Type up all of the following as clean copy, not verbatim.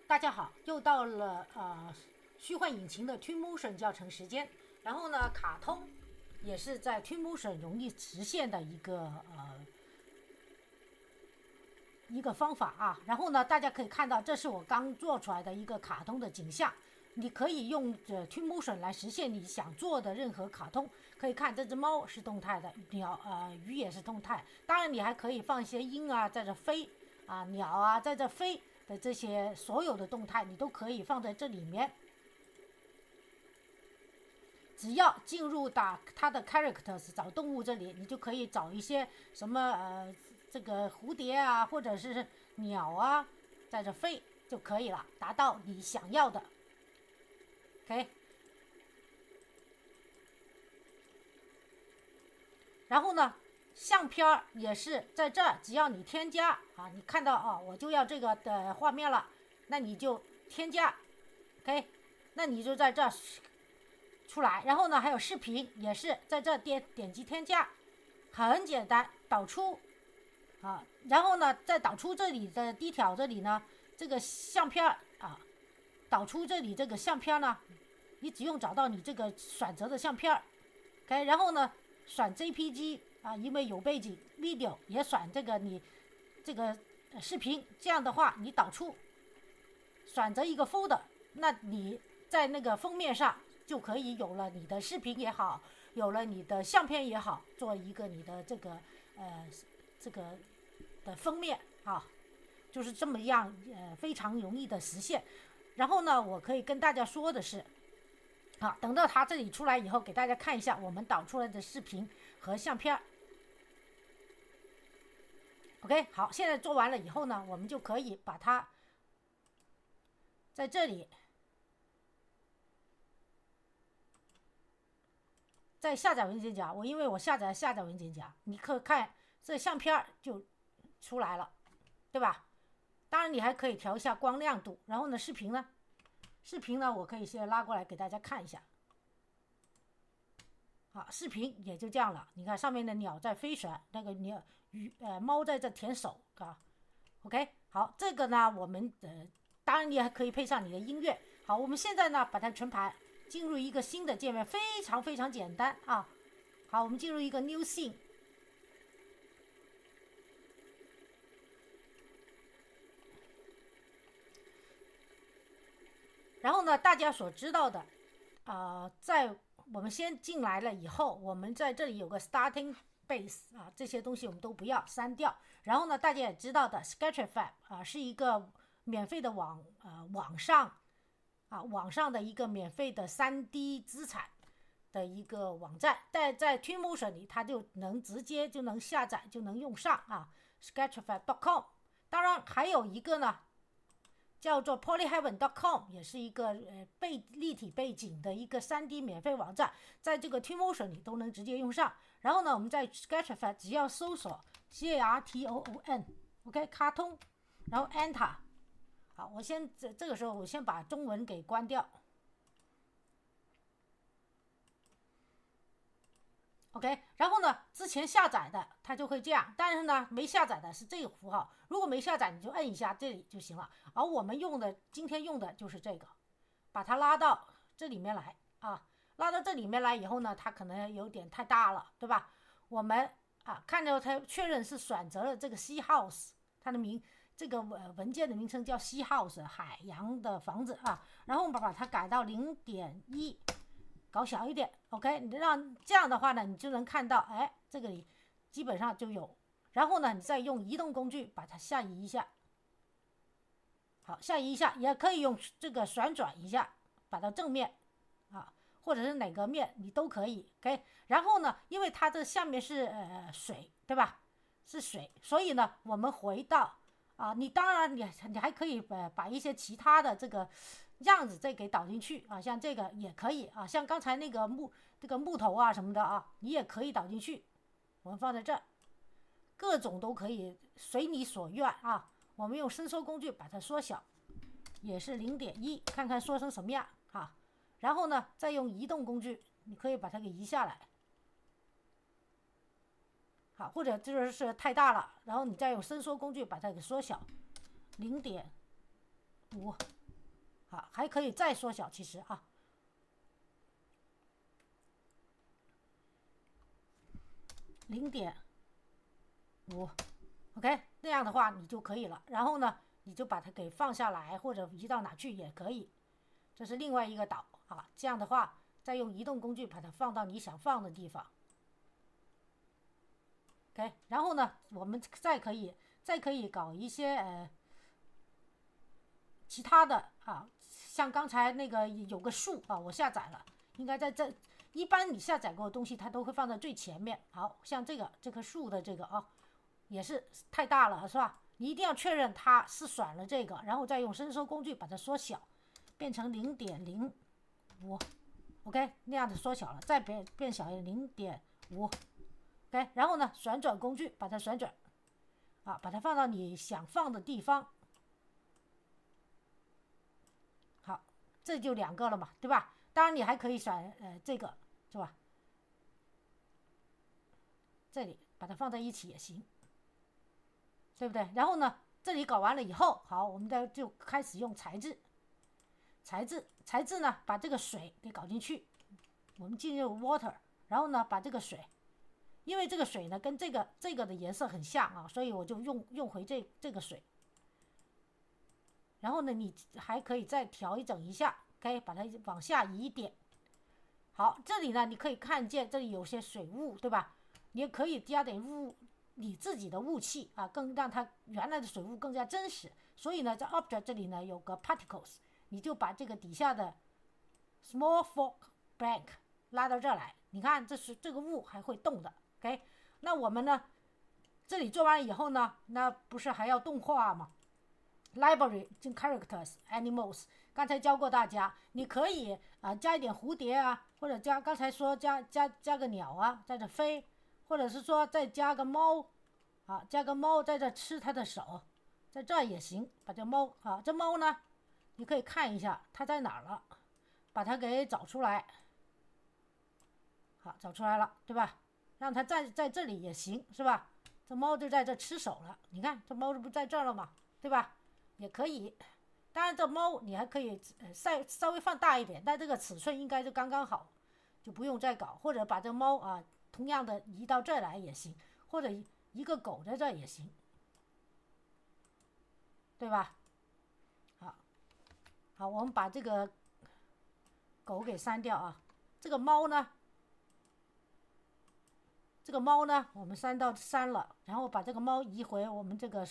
大家好，又到了虚幻引擎的 Twinmotion 教程时间。然后呢，卡通也是在 Twinmotion 容易实现的一个方法啊。然后呢，大家可以看到，这是我刚做出来的一个卡通的景象。你可以用Twinmotion 来实现你想做的任何卡通。可以看这只猫是动态的，鱼也是动态。当然，你还可以放一些鹰啊在这飞啊，鸟啊在这飞的这些所有的动态，你都可以放在这里面。只要进入到它的 characters 找动物这里，你就可以找一些什么这个蝴蝶啊，或者是鸟啊，在这飞就可以了，达到你想要的。OK， 然后呢，相片也是在这儿，只要你添加啊，你看到啊，我就要这个的画面了，那你就添加 ，OK， 那你就在这儿出来。然后呢，还有视频也是在这点击添加，很简单，导出啊，然后呢，在导出这里的第一条这里呢，这个相片啊，导出这里这个相片呢，你只用找到你这个选择的相片 ，OK， 然后呢，选 JPG 啊，因为有背景 ，video 也选这个你这个视频，这样的话你导出，选择一个 folder， 那你在那个封面上就可以有了你的视频也好，有了你的相片也好，做一个你的这个的封面啊，就是这么样非常容易的实现。然后呢，我可以跟大家说的是，好，等到它这里出来以后，给大家看一下我们导出来的视频和相片。OK， 好，现在做完了以后呢，我们就可以把它在这里，在下载文件夹，因为我下载文件夹，你可看这相片就出来了，对吧？当然你还可以调一下光亮度。然后呢，视频呢，我可以先拉过来给大家看一下。好，视频也就这样了。你看上面的鸟在飞旋，那个猫在这舔手啊。OK， 好，这个呢，我们当然你还可以配上你的音乐。好，我们现在呢把它全盘进入一个新的界面，非常非常简单啊。好，我们进入一个 new scene。然后呢，大家所知道的，在我们先进来了以后，我们在这里有个 starting base 啊，这些东西我们都不要删掉。然后呢，大家也知道的 Sketchfab 啊，是一个免费的网上的一个免费的3D 资产的一个网站，但在 Twinmotion 里，它就能直接就能下载，就能用上啊 ，Sketchfab.com。当然还有一个呢，叫做 polyheaven.com， 也是一个立体背景的一个3D 免费网站，在这个 Twinmotion 里都能直接用上。然后呢，我们在 Sketchfab 只要搜索 CARTOON，OK， 卡通，然后 Enter。好，我先这个时候我先把中文给关掉。OK， 然后呢，之前下载的它就会这样，但是呢，没下载的是这个符号。如果没下载，你就摁一下这里就行了。而我们今天用的就是这个，把它拉到这里面来啊，拉到这里面来以后呢，它可能有点太大了，对吧？我们看到它确认是选择了这个 Sea House， 它的这个文件的名称叫 Sea House， 海洋的房子啊。然后我们把它改到 0.1。搞小一点 ，OK， 你这样的话呢，你就能看到，哎，这个里基本上就有。然后呢，你再用移动工具把它下移一下，好，下移一下，也可以用这个旋转一下，把它正面啊，或者是哪个面你都可以 ，OK。然后呢，因为它这下面是水，对吧？是水，所以呢，我们回到你当然你还可以把一些其他的这个样子再给导进去啊，像这个也可以啊，像刚才那个这个木头啊什么的啊，你也可以导进去。我们放在这儿，各种都可以随你所愿啊。我们用伸缩工具把它缩小，也是0.1，看看缩成什么样啊。然后呢，再用移动工具，你可以把它给移下来。好，或者就是太大了，然后你再用伸缩工具把它给缩小，0.5好，还可以再缩小，其实啊，0.5 OK， 那样的话你就可以了。然后呢，你就把它给放下来，或者移到哪去也可以。这是另外一个岛啊。这样的话，再用移动工具把它放到你想放的地方。OK， 然后呢，我们再可以搞一些其他的啊，像刚才那个有个树啊，我下载了，应该在这。一般你下载过的东西，它都会放在最前面。好像这棵树的这个啊，也是太大了，是吧？你一定要确认它是选了这个，然后再用伸缩工具把它缩小，变成0.05。OK， 那样子缩小了，再变小一点0.5。OK， 然后呢，旋转工具把它旋转，啊，把它放到你想放的地方。好，这就2个了嘛，对吧？当然你还可以选这个，是吧？这里把它放在一起也行，对不对？然后呢，这里搞完了以后，好，我们就开始用材质呢，把这个水给搞进去。我们进入 water， 然后呢，把这个水，因为这个水呢跟这个的颜色很像啊，所以我就用回这个水。然后呢，你还可以再调整一下，可以把它往下移一点。好，这里呢你可以看见这里有些水雾，对吧？你也可以加点你自己的雾气啊，更让它原来的水雾更加真实。所以呢，在 Object 这里呢有个 Particles， 你就把这个底下的 Small Fog Bank 拉到这儿来。你看，这个雾还会动的。OK， 那我们呢，这里做完以后呢，那不是还要动画吗？Library characters animals， 刚才教过大家，你可以加一点蝴蝶啊，或者刚才说加个鸟啊在这飞，或者是说再加个猫啊，加个猫在这吃它的手，在这也行。把这猫啊，这猫呢，你可以看一下它在哪儿了，把它给找出来。好，找出来了，对吧？让它在这里也行，是吧？这猫就在这吃手了，你看这猫这不在这儿了吗？对吧？也可以。当然这猫你还可以稍微放大一点，但这个尺寸应该就刚刚好，就不用再搞。或者把这猫啊同样的移到这儿来也行，或者一个狗在这儿也行，对吧？好，我们把这个狗给删掉啊。这个猫呢，我们删了，然后把这个猫移回我们这个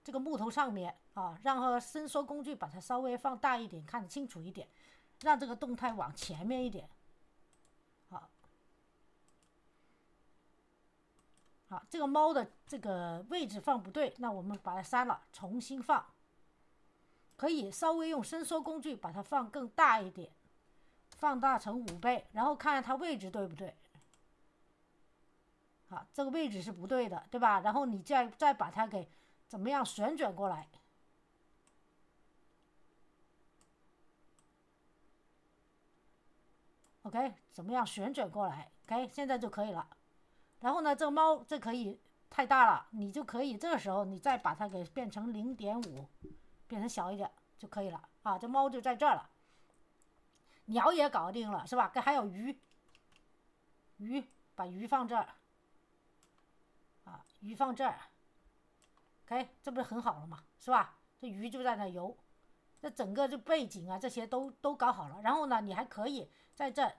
这个木头上面啊，让伸缩工具把它稍微放大一点，看得清楚一点，让这个动态往前面一点。好，这个猫的这个位置放不对，那我们把它删了，重新放。可以稍微用伸缩工具把它放更大一点，放大成5倍，然后看看它位置对不对。好，这个位置是不对的，对吧？然后你再把它给怎么样旋转过来。OK， 怎么样旋转过来 ？OK， 现在就可以了。然后呢，这个猫这可以太大了，你就可以这个时候你再把它给变成0.5，变成小一点就可以了啊。这猫就在这儿了。鸟也搞定了，是吧？还有鱼，把鱼放这儿啊，鱼放这儿。OK， 这不是很好了吗？是吧？这鱼就在那游。这整个这背景啊，这些都搞好了。然后呢，你还可以在这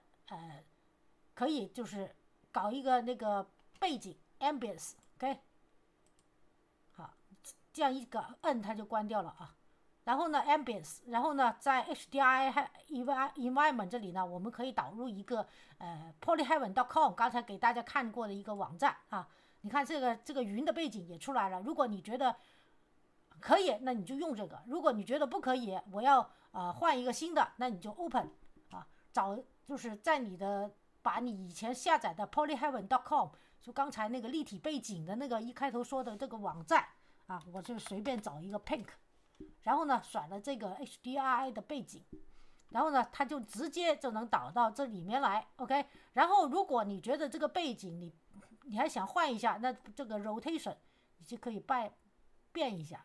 可以就是搞一个那个背景 ambience，OK， 好，这样一个摁它就关掉了啊。然后呢 ambience， 然后呢在 HDRI environment 这里呢，我们可以导入一个polyheaven.com 刚才给大家看过的一个网站啊。你看这个云的背景也出来了。如果你觉得可以，那你就用这个。如果你觉得不可以，我要换一个新的，那你就 open 啊，就是在把你以前下载的 polyheaven.com 就刚才那个立体背景的那个一开头说的这个网站啊，我就随便找一个 pink， 然后呢选了这个 HDRI 的背景，然后呢它就直接就能导到这里面来 OK。 然后如果你觉得这个背景你还想换一下，那这个 rotation 你就可以变一下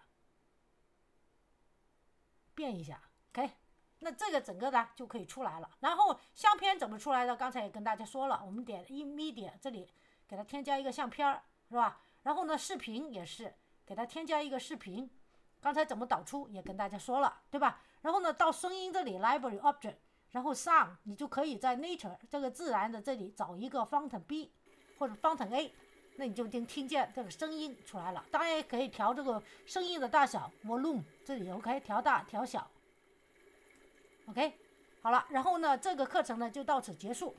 OK， 那这个整个呢就可以出来了。然后相片怎么出来的？刚才也跟大家说了，我们点 Media 这里给它添加一个相片，是吧？然后呢，视频也是给它添加一个视频，刚才怎么导出也跟大家说了，对吧？然后呢，到声音这里 Library Object， 然后 Sound 你就可以在 Nature 这个自然的这里找一个 Fountain B 或者 Fountain A， 那你就能听见这个声音出来了。当然也可以调这个声音的大小 Volume， 这里 OK， 调大调小。OK， 好了，然后呢，这个课程呢就到此结束，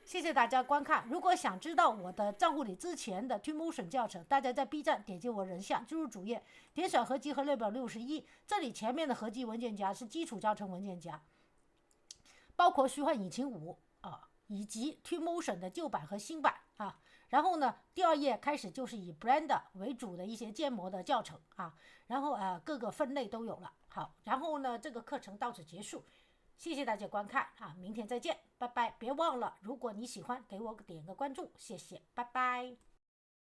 谢谢大家观看。如果想知道我的账户里之前的 Twinmotion 教程，大家在 B 站点击我人像，进入主页，点选合集和列表61，这里前面的合集文件夹是基础教程文件夹，包括虚幻引擎5以及 Twinmotion 的旧版和新版啊。然后呢，第2页开始就是以 Blender 为主的一些建模的教程啊，然后各个分类都有了。好，然后呢，这个课程到此结束。谢谢大家观看啊，明天再见，拜拜！别忘了，如果你喜欢，给我点个关注，谢谢，拜拜。